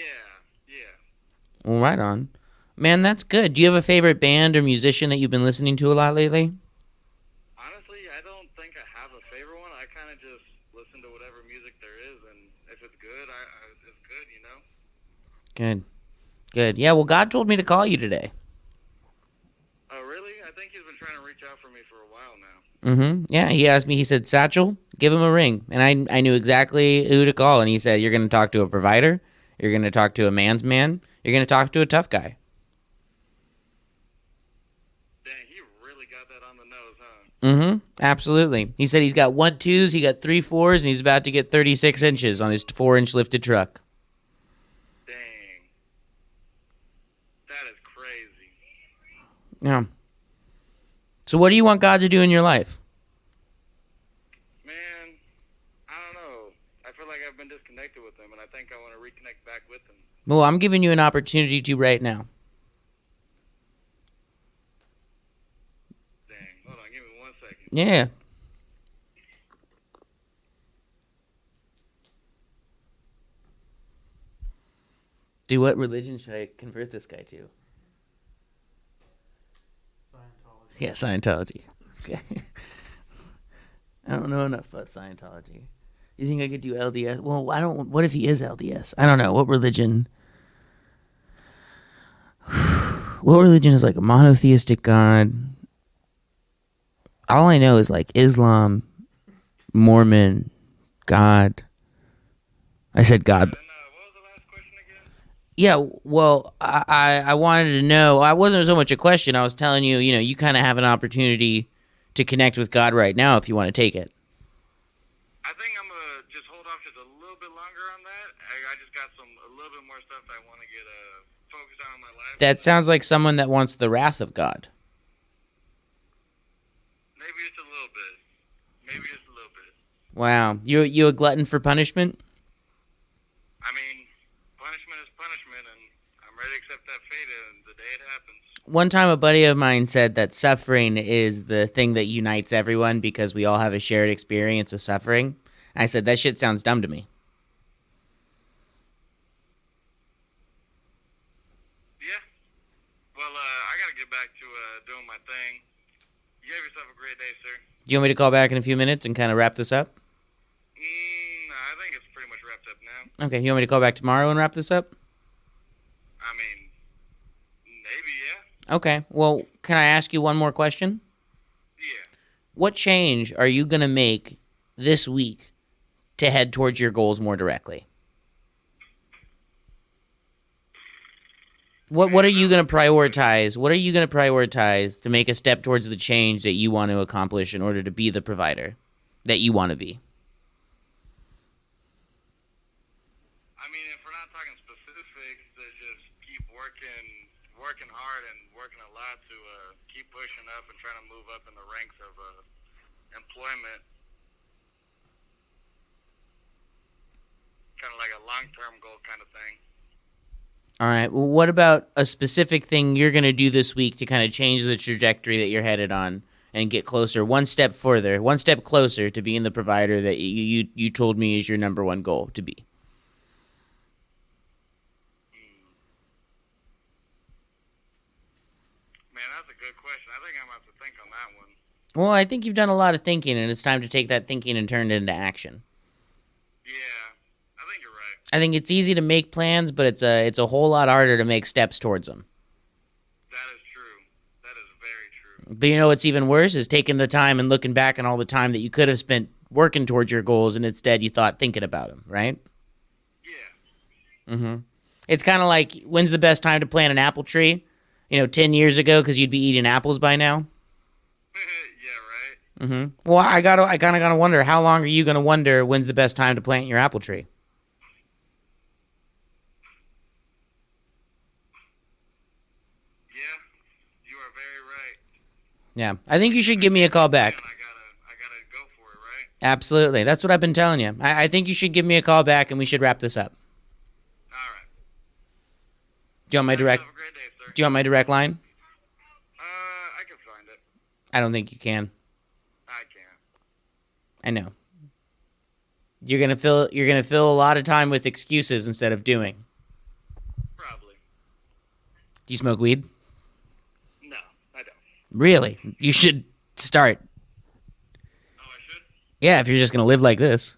Well, right on. Man, that's good. Do you have a favorite band or musician that you've been listening to a lot lately? Honestly, I don't think I have a favorite one. I kind of just listen to whatever music there is, and if it's good, it's good, Good. Yeah, well, God told me to call you today. Oh, really? I think he's been trying to reach out for me for a while now. Mm-hmm. Yeah, he asked me, he said, Satchel, give him a ring. And I knew exactly who to call. And he said, you're going to talk to a provider. You're going to talk to a man's man. You're going to talk to a tough guy. Dang, he really got that on the nose, huh? Mm-hmm. Absolutely. He said he's got 1-2s, he got 3-4s, and he's about to get 36 inches on his 4-inch lifted truck. Dang. That is crazy. Yeah. So what do you want God to do in your life? Man, I don't know. I feel like I've been disconnected with him, and I think I want to reconnect back with him. Well, I'm giving you an opportunity to right now. Dang. Hold on, give me 1 second. Yeah. Dude, what religion should I convert this guy to? Scientology. Yeah, Scientology. Okay. I don't know enough about Scientology. You think I could do LDS? Well, I don't. What if he is LDS? I don't know. What religion? What religion is like a monotheistic God? All I know is like Islam, Mormon, God. I said God. And what was the last question again? Yeah, well, I wanted to know. I wasn't so much a question. I was telling you, you kind of have an opportunity to connect with God right now if you want to take it. I think I'm going to just hold off just a little bit longer on that. I just got a little bit more stuff that I want to get focused on in my life. That sounds like someone that wants the wrath of God. Maybe just a little bit. Wow, you a glutton for punishment? I mean, punishment is punishment, and I'm ready to accept that fate and the day it happens. One time a buddy of mine said that suffering is the thing that unites everyone because we all have a shared experience of suffering. I said, that shit sounds dumb to me. Yeah. Well, I got to get back to doing my thing. You have yourself a great day, sir. Do you want me to call back in a few minutes and kind of wrap this up? I think it's pretty much wrapped up now. Okay, you want me to call back tomorrow and wrap this up? I mean, maybe, yeah. Okay, well, can I ask you one more question? Yeah. What change are you going to make this week to head towards your goals more directly? What are you going to prioritize? What are you going to prioritize to make a step towards the change that you want to accomplish in order to be the provider that you want to be? I mean, if we're not talking specifics, to just keep working hard and working a lot to keep pushing up and trying to move up in the ranks of employment. Kind of like a long-term goal kind of thing. All right. Well, what about a specific thing you're going to do this week to kind of change the trajectory that you're headed on and get closer, one step further, one step closer to being the provider that you told me is your number one goal to be? Man, that's a good question. I think I'm going to have to think on that one. Well, I think you've done a lot of thinking, and it's time to take that thinking and turn it into action. Yeah, I think you're right. I think it's easy to make plans, but it's a whole lot harder to make steps towards them. That is true. That is very true. But you know what's even worse is taking the time and looking back on all the time that you could have spent working towards your goals, and instead you thought thinking about them, right? Yeah. Mm-hmm. It's kind of like, when's the best time to plant an apple tree? 10 years ago, because you'd be eating apples by now. Yeah, right? Mm-hmm. Well, I kind of gotta wonder, how long are you gonna wonder when's the best time to plant your apple tree? Yeah, you are very right. Yeah, I think you should give me a call back. And I gotta go for it, right? Absolutely, that's what I've been telling you. I think you should give me a call back, and we should wrap this up. All right. Do you want my direct? Have a great day, sir. Do you want my direct line? I can find it. I don't think you can. I can. I know. You're gonna fill a lot of time with excuses instead of doing. Probably. Do you smoke weed? No, I don't. Really? You should start. Oh, I should? Yeah, if you're just gonna live like this.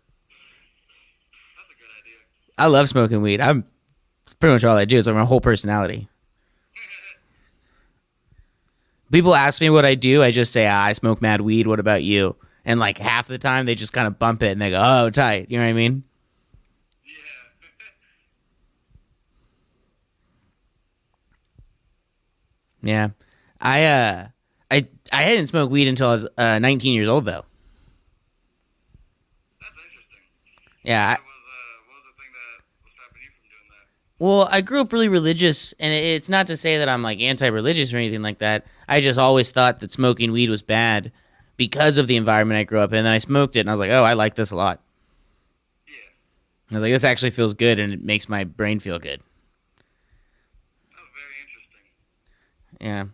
That's a good idea. I love smoking weed. It's pretty much all I do. It's like my whole personality. People ask me what I do. I just say, I smoke mad weed. What about you? And like half the time they just kind of bump it and they go, oh, tight. You know what I mean? Yeah. Yeah. I hadn't smoked weed until I was 19 years old, though. That's interesting. Yeah. What was the thing that was stopping you from doing that? Well, I grew up really religious, and it's not to say that I'm like anti-religious or anything like that. I just always thought that smoking weed was bad because of the environment I grew up in. And then I smoked it, and I was like, oh, I like this a lot. Yeah. I was like, this actually feels good, and it makes my brain feel good. That was very interesting. Yeah.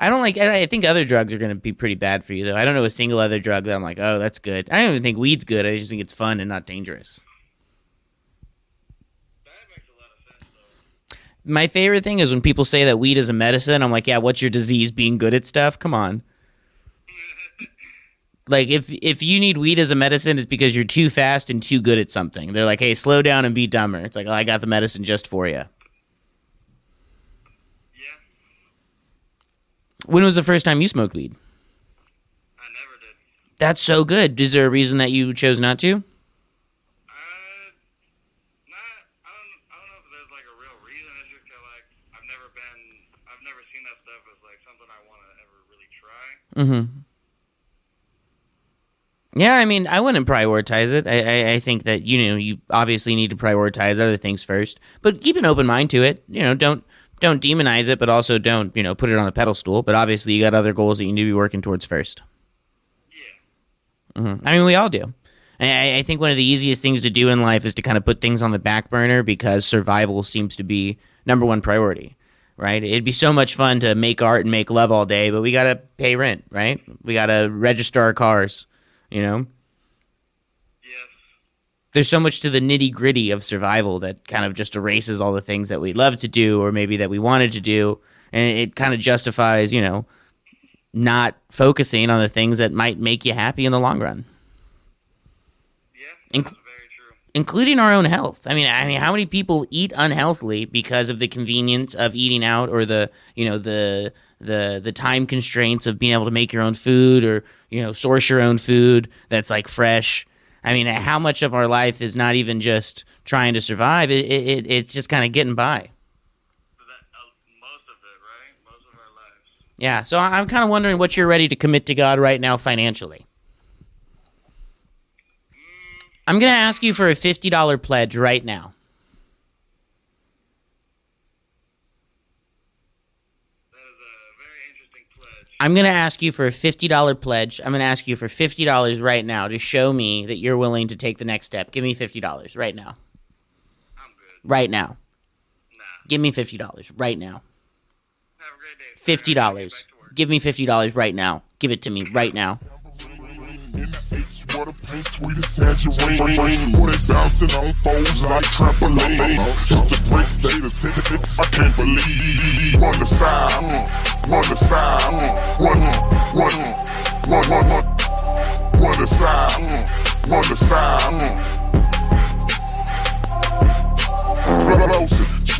I think other drugs are going to be pretty bad for you, though. I don't know a single other drug that I'm like, oh, that's good. I don't even think weed's good. I just think it's fun and not dangerous. That makes a lot of sense, though. My favorite thing is when people say that weed is a medicine. I'm like, yeah, what's your disease? Being good at stuff? Come on. Like, if you need weed as a medicine, it's because you're too fast and too good at something. They're like, hey, slow down and be dumber. It's like, oh, I got the medicine just for you. Yeah. When was the first time you smoked weed? I never did. That's so good. Is there a reason that you chose not to? Not. I don't know if there's like a real reason. It's just kind of like I've never seen that stuff as like something I want to ever really try. Mm-hmm. Yeah, I mean, I wouldn't prioritize it. I think that, you obviously need to prioritize other things first. But keep an open mind to it. Don't demonize it, but also don't, put it on a pedestal. But obviously you got other goals that you need to be working towards first. Yeah. Mm-hmm. I mean, we all do. I think one of the easiest things to do in life is to kind of put things on the back burner because survival seems to be number one priority, right? It'd be so much fun to make art and make love all day, but we got to pay rent, right? We got to register our cars. Yes. There's so much to the nitty gritty of survival that kind of just erases all the things that we love to do or maybe that we wanted to do. And it kind of justifies, not focusing on the things that might make you happy in the long run. Yeah, that's very true. Including our own health. I mean, how many people eat unhealthily because of the convenience of eating out or the time constraints of being able to make your own food or, source your own food that's like fresh. I mean, how much of our life is not even just trying to survive? It's just kind of getting by. So that a Yeah, so I'm kind of wondering what you're ready to commit to God right now financially. I'm going to ask you for a $50 pledge right now. That is a very interesting pledge. I'm going to ask you for a $50 pledge. I'm going to ask you for $50 right now to show me that you're willing to take the next step. Give me $50 right now. I'm good. Right now. Nah. Give me $50 right now. Have a great day. sir. $50. Get back to work. Give me $50 right now. Give it to me right now. Water paint sweet as tangerine. Boy, they bouncing on foes like trampoline. Just a break state of tennis, I can't believe. Run the side, run the side, run the side, run the side.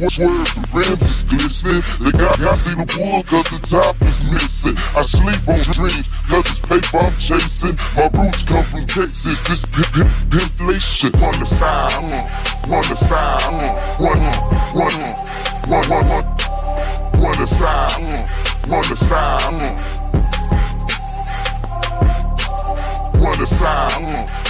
Swerve, the rims is glistening. They got see the wood cause the top is missing. I sleep on dreams cause it's paper I'm chasing. My roots come from Texas, this inflation. On the side, on the side, one the side, on the side, on the side.